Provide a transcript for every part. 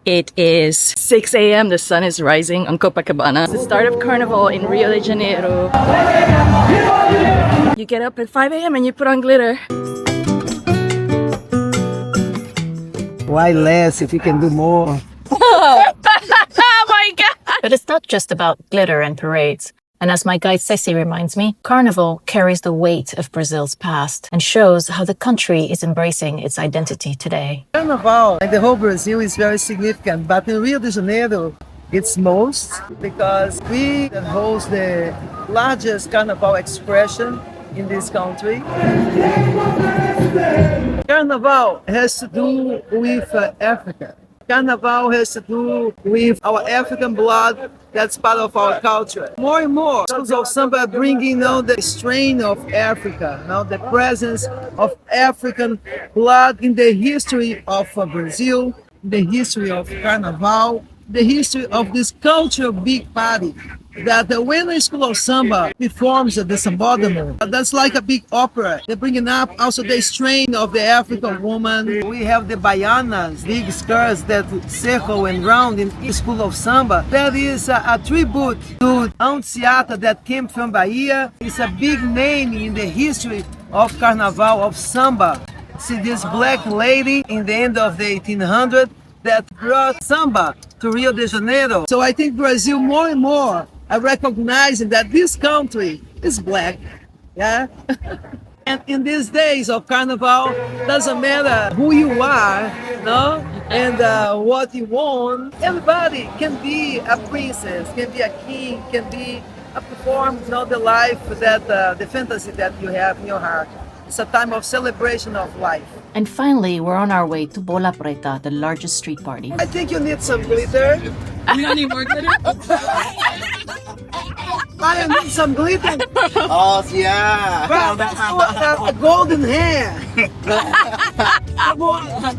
It is 6 a.m. The sun is rising on Copacabana. It's the start of Carnival in Rio de Janeiro. You get up at 5 a.m. and you put on glitter. Why less if you can do more? Oh my God! But it's not just about glitter and parades. And as my guide Ceci reminds me, Carnival carries the weight of Brazil's past and shows how the country is embracing its identity today. Carnival in the whole Brazil is very significant, but in Rio de Janeiro, it's most because we host the largest Carnival expression in this country. Carnival has to do with Africa. Carnival has to do with our African blood that's part of our culture. More and more, schools of Samba are bringing the strain of Africa, the presence of African blood in the history of Brazil, the history of Carnival, the history of this cultural big party. That when the School of Samba performs the Sambadrome, that's like a big opera. They're bringing up also the strain of the African woman. We have the baianas, big skirts that circle and round in the School of Samba. That is a tribute to Anunciata that came from Bahia. It's a big name in the history of Carnival, of Samba. See this black lady in the end of the 1800s that brought Samba to Rio de Janeiro. So I think Brazil more and more are recognizing that this country is black, yeah? And in these days of Carnival, doesn't matter who you are, and what you want. Everybody can be a princess, can be a king, can be a perform, the life that, the fantasy that you have in your heart. It's a time of celebration of life. And finally, we're on our way to Bola Preta, the largest street party. I think you need some glitter. You don't need more glitter? I need some glitter. Oh, yeah. A golden hair. Come on.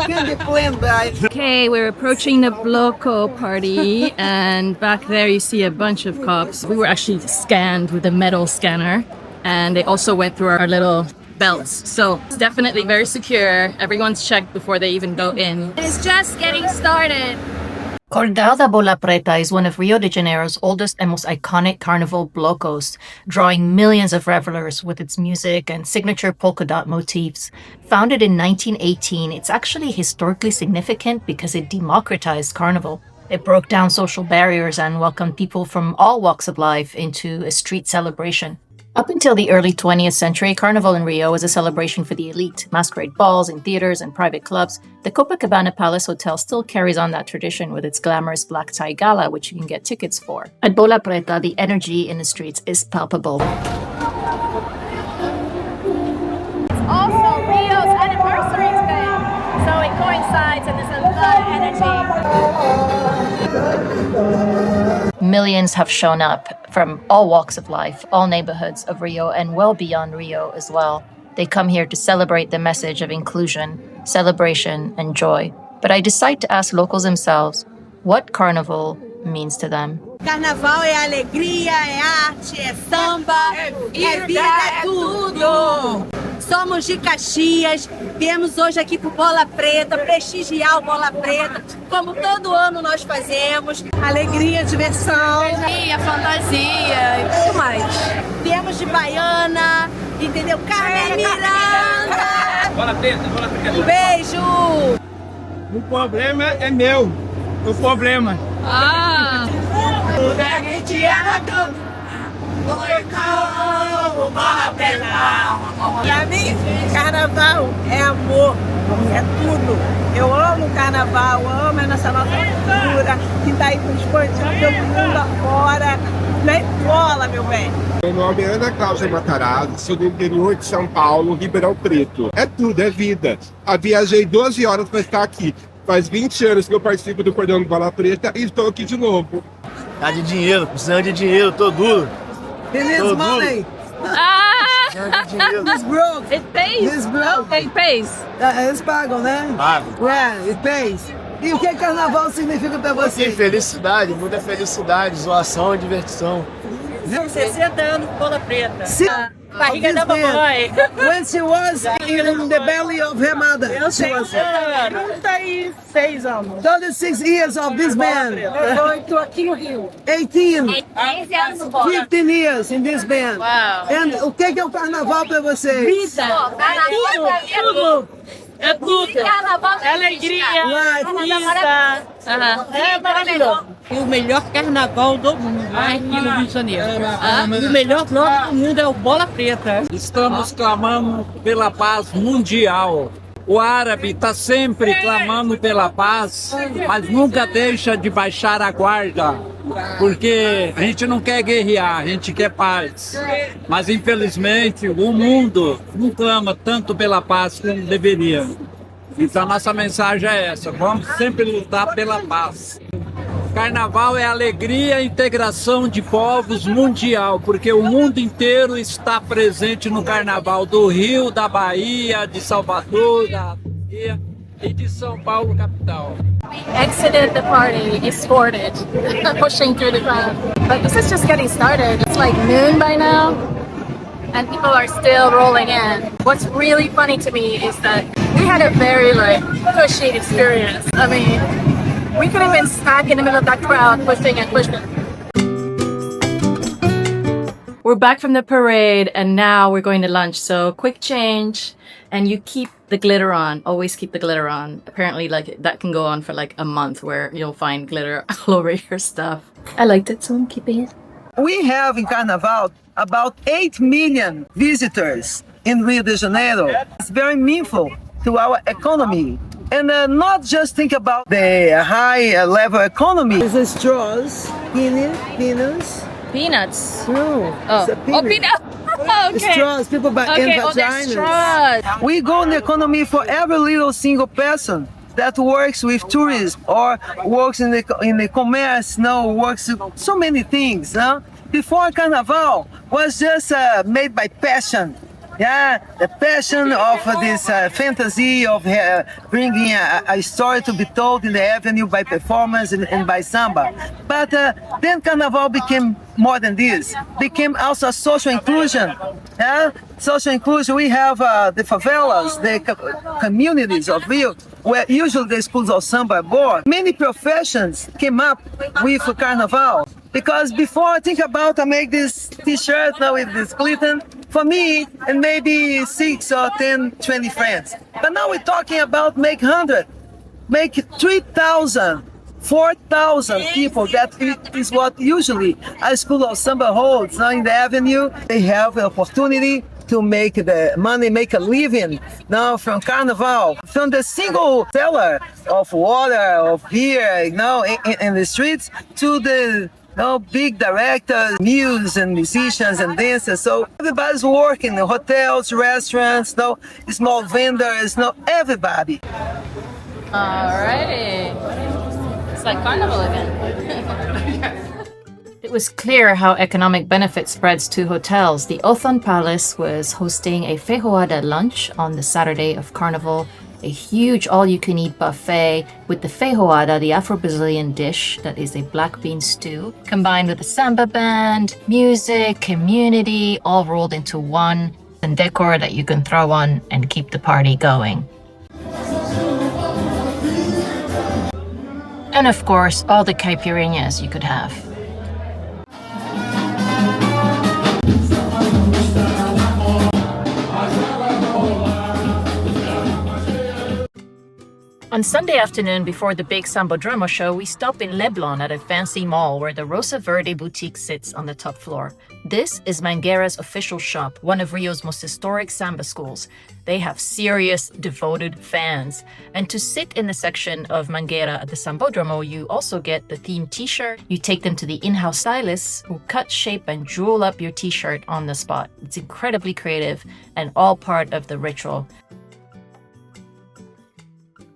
Can be planned by. Okay, we're approaching the bloco party, and back there you see a bunch of cops. We were actually scanned with a metal scanner, and they also went through our little belts. So it's definitely very secure. Everyone's checked before they even go in. It's just getting started. Cordao da Bola Preta is one of Rio de Janeiro's oldest and most iconic carnival blocos, drawing millions of revelers with its music and signature polka dot motifs. Founded in 1918, it's actually historically significant because it democratized carnival. It broke down social barriers and welcomed people from all walks of life into a street celebration. Up until the early 20th century, Carnival in Rio was a celebration for the elite. Masquerade balls in theaters and private clubs. The Copacabana Palace Hotel still carries on that tradition with its glamorous black tie gala, which you can get tickets for. At Bola Preta, the energy in the streets is palpable. It's also Rio's anniversary today, so it coincides and there's a lot of energy. Millions have shown up from all walks of life, all neighborhoods of Rio, and well beyond Rio as well. They come here to celebrate the message of inclusion, celebration, and joy. But I decide to ask locals themselves what Carnival means to them. Carnaval é alegria, é arte, é samba, é vida, é tudo! Somos de Caxias, viemos hoje aqui pro Bola Preta, prestigiar o Bola Preta, como todo ano nós fazemos. Alegria, diversão, Fantasia e tudo mais. viemos de Baiana, entendeu? Carmen Miranda! Bola preta, bola preta. Um beijo! O problema é meu. O problema. Ah! Pra mim, carnaval é amor, é tudo. Eu amo o carnaval, amo a nossa cultura, que tá aí expandindo pelo mundo afora. Na escola, meu bem. Meu nome é Ana Cláudia Matarazzo, sou do interior de São Paulo, Ribeirão Preto. É tudo, é vida. Viajei 12 horas para estar aqui. Faz 20 anos que eu participo do Cordão da Bola Preta e estou aqui de novo. Tá de dinheiro, precisando de dinheiro, tô duro. Beleza, money. Precisando de dinheiro. He's broke. It pays! He's broke. It pays! Eles pagam, né? Pago. It pays. E o que carnaval significa pra você? Tem felicidade, muita felicidade, zoação e diversão. 60 anos, Bola Preta. Barriga da mamãe. When she was in the belly of her mother. She was 36 anos. 36 years of this band. Eu tô aqui no Rio. 18. 15 anos no Bola. 15 years in this band. Wow. And o que é o carnaval para vocês? Vida. Tudo. É tudo. Carnaval É alegria. Life. É maravilhoso. E o melhor carnaval do mundo é aqui no Rio de Janeiro. O melhor bloco do mundo é o Bola Preta. Estamos clamando pela paz mundial. O árabe está sempre clamando pela paz, mas nunca deixa de baixar a guarda, porque a gente não quer guerrear, a gente quer paz. Mas infelizmente o mundo não clama tanto pela paz como deveria. Então nossa mensagem é essa: vamos sempre lutar pela paz. Carnaval é alegria e integração de povos mundial, porque o mundo inteiro está presente no Carnaval do Rio, da Bahia, de Salvador, da Bahia e de São Paulo, capital. Exited the party, escorted, pushing through the crowd. But this is just getting started. It's like noon by now, and people are still rolling in. What's really funny to me is that we had a very pushy experience. I mean, we could have been smack in the middle of that crowd, pushing and pushing. We're back from the parade and now we're going to lunch. So quick change, and you keep the glitter on. Always keep the glitter on. Apparently that can go on for a month where you'll find glitter all over your stuff. I liked it, so I'm keeping it. We have in Carnaval about 8 million visitors in Rio de Janeiro. It's very meaningful to our economy. And not just think about the high level economy. It's a straws, peanuts. Peanuts. No, Oh, it's a peanut. peanut. Okay. Straws, people buy in Okay, oh, there's vaginas. straws. We go in the economy for every little single person that works with tourism or works in the commerce, works so many things. Before Carnaval was just made by passion. Yeah, the passion of this fantasy of bringing a story to be told in the avenue by performance and by samba. But then Carnival became more than this. Became also a social inclusion. Yeah, social inclusion. We have the favelas, the communities of Rio, where usually the schools of samba are born. Many professions came up with Carnival. Because before I think about I make this t-shirt now with this glitter, for me, and maybe 6 or 10, 20 friends. But now we're talking about make 100, make 3,000, 4,000 people. That is what usually a school of samba holds. Now in the avenue, they have the opportunity to make the money, make a living now from Carnival, from the single seller of water, of beer, in the streets to the big directors, muses and musicians and dancers. So everybody's working in hotels, restaurants, small vendors, everybody. Alrighty. It's like carnival again. It was clear how economic benefit spreads to hotels. The Othon Palace was hosting a Feijoada lunch on the Saturday of Carnival, a huge all-you-can-eat buffet with the Feijoada, the Afro-Brazilian dish that is a black bean stew, combined with a samba band, music, community, all rolled into one, and decor that you can throw on and keep the party going. And of course, all the caipirinhas you could have. On Sunday afternoon before the big Sambadrome show, we stop in Leblon at a fancy mall where the Rosa Verde boutique sits on the top floor. This is Mangueira's official shop, one of Rio's most historic samba schools. They have serious, devoted fans. And to sit in the section of Mangueira at the Sambadrome, you also get the themed t-shirt. You take them to the in-house stylists who cut, shape, and jewel up your t-shirt on the spot. It's incredibly creative and all part of the ritual.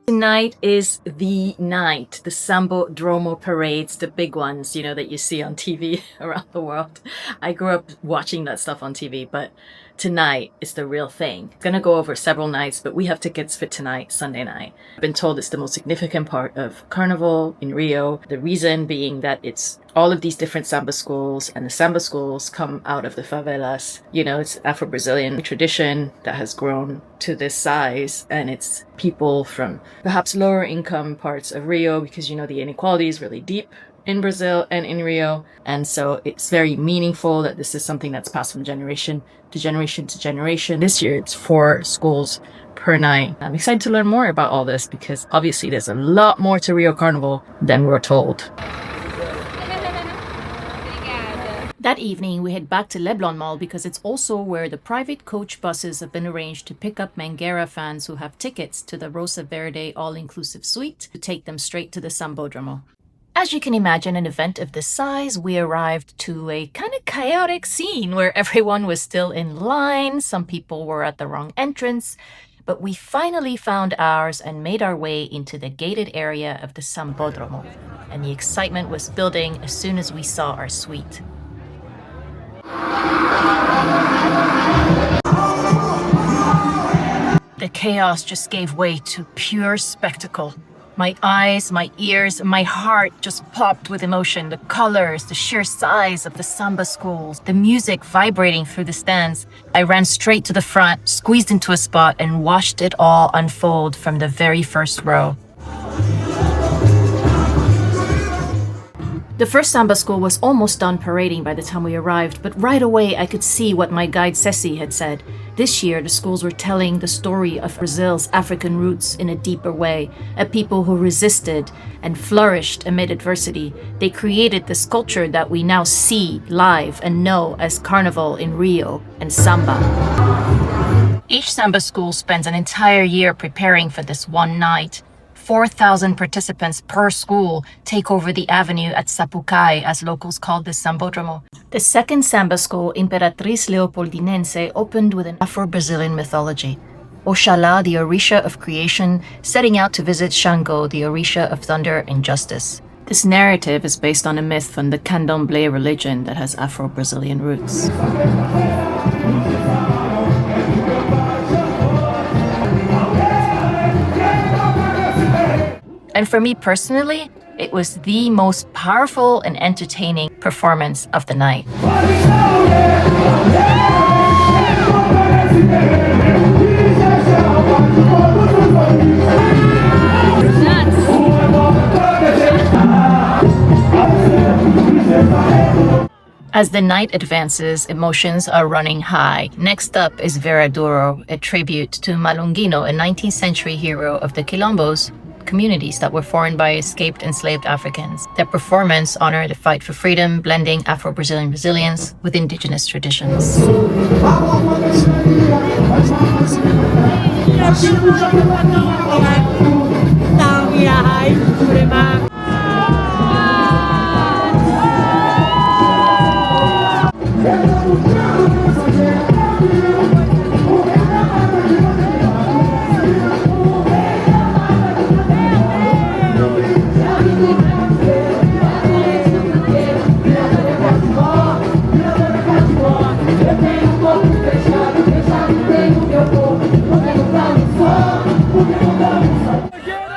Tonight is the night, the Sambadrome parades, the big ones, that you see on TV around the world. I grew up watching that stuff on TV, but tonight is the real thing. It's gonna go over several nights, but we have tickets for tonight, Sunday night. I've been told it's the most significant part of Carnival in Rio. The reason being that it's all of these different samba schools, and the samba schools come out of the favelas. You know, it's Afro-Brazilian tradition that has grown to this size, and it's people from perhaps lower income parts of Rio, because, you know, the inequality is really deep in Brazil and in Rio. And so it's very meaningful that this is something that's passed from generation to generation to generation. This year it's 4 schools per night. I'm excited to learn more about all this, because obviously there's a lot more to Rio Carnival than we're told. That evening, we head back to Leblon Mall because it's also where the private coach buses have been arranged to pick up Mangueira fans who have tickets to the Rosa Verde all-inclusive suite to take them straight to the Sambadrome. As you can imagine, an event of this size, we arrived to a kind of chaotic scene where everyone was still in line, some people were at the wrong entrance, but we finally found ours and made our way into the gated area of the Sambadrome, and the excitement was building as soon as we saw our suite. The chaos just gave way to pure spectacle. My eyes, my ears, my heart just popped with emotion. The colors, the sheer size of the samba schools, the music vibrating through the stands. I ran straight to the front, squeezed into a spot, and watched it all unfold from the very first row. The first samba school was almost done parading by the time we arrived, but right away I could see what my guide Ceci had said. This year, the schools were telling the story of Brazil's African roots in a deeper way, a people who resisted and flourished amid adversity. They created this culture that we now see live and know as Carnival in Rio and Samba. Each samba school spends an entire year preparing for this one night. 4,000 participants per school take over the avenue at Sapucai, as locals call the Sambadrome. The second samba school, Imperatriz Leopoldinense, opened with an Afro-Brazilian mythology. Oxalá, the Orisha of creation, setting out to visit Shango, the Orisha of thunder and justice. This narrative is based on a myth from the Candomblé religion that has Afro-Brazilian roots. And for me personally, it was the most powerful and entertaining performance of the night. As the night advances, emotions are running high. Next up is Viradouro, a tribute to Malunguinho, a 19th century hero of the Quilombos, communities that were formed by escaped enslaved Africans. Their performance honored the fight for freedom, blending Afro-Brazilian resilience with indigenous traditions.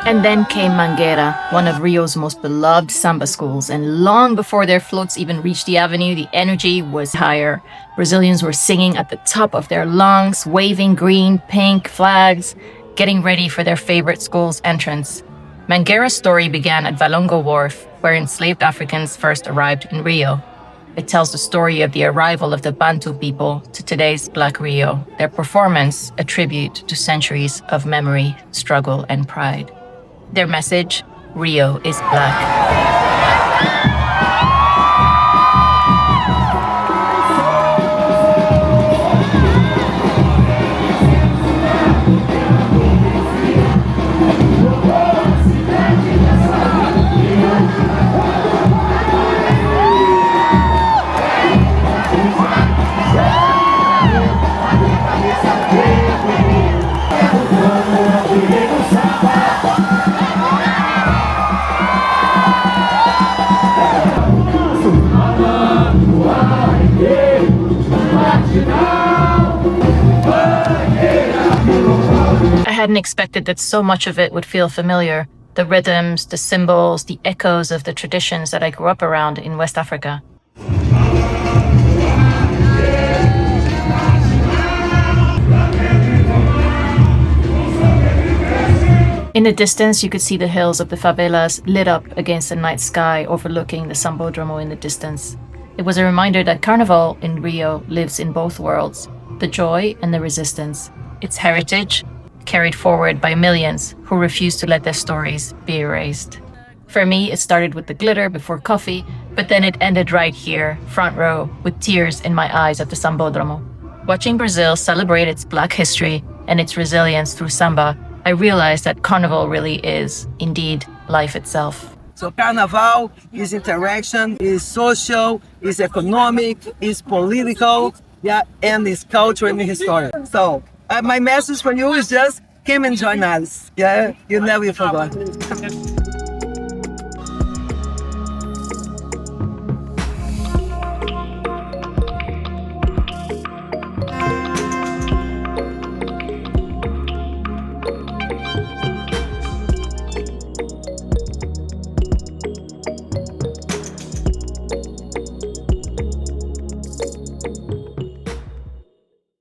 And then came Mangueira, one of Rio's most beloved samba schools, and long before their floats even reached the avenue, the energy was higher. Brazilians were singing at the top of their lungs, waving green, pink flags, getting ready for their favorite school's entrance. Mangueira's story began at Valongo Wharf, where enslaved Africans first arrived in Rio. It tells the story of the arrival of the Bantu people to today's Black Rio, their performance a tribute to centuries of memory, struggle, and pride. Their message, Rio is Black. hadn't expected that so much of it would feel familiar. The rhythms, the symbols, the echoes of the traditions that I grew up around in West Africa. In the distance, you could see the hills of the favelas lit up against the night sky overlooking the Sambadrome in the distance. It was a reminder that Carnival in Rio lives in both worlds, the joy and the resistance. Its heritage, carried forward by millions who refuse to let their stories be erased. For me, it started with the glitter before coffee, but then it ended right here, front row, with tears in my eyes at the Sambadrome. Watching Brazil celebrate its Black history and its resilience through samba, I realized that Carnival really is, indeed, life itself. So Carnival is interaction, is social, is economic, is political, yeah, and is cultural and historic. So my message for you is just come and join us. Yeah, you never forgot.